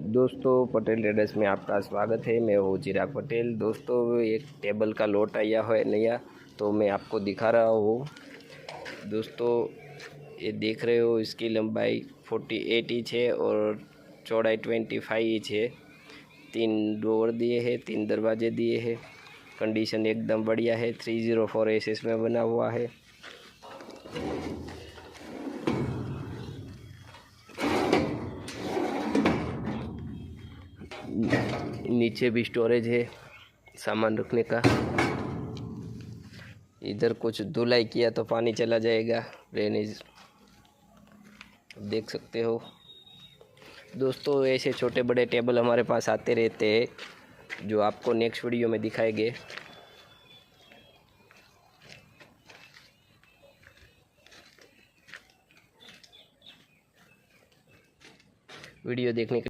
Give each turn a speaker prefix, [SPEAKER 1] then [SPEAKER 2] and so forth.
[SPEAKER 1] दोस्तों पटेल ट्रेडर्स में आपका स्वागत है। मैं हूँ चिराग पटेल। दोस्तों एक टेबल का लोट आया है नया, तो मैं आपको दिखा रहा हूँ। दोस्तों ये देख रहे हो, इसकी लंबाई 48 इंच है और चौड़ाई 25 इंच है। 3 डोर दिए हैं, 3 दरवाजे दिए हैं। कंडीशन एकदम बढ़िया है। 304 एसएस में बना हुआ है। नीचे भी स्टोरेज है सामान रखने का। इधर कुछ धुलाई किया तो पानी चला जाएगा, ड्रेनेज देख सकते हो। दोस्तों ऐसे छोटे बड़े टेबल हमारे पास आते रहते हैं, जो आपको नेक्स्ट वीडियो में दिखाएंगे। वीडियो देखने के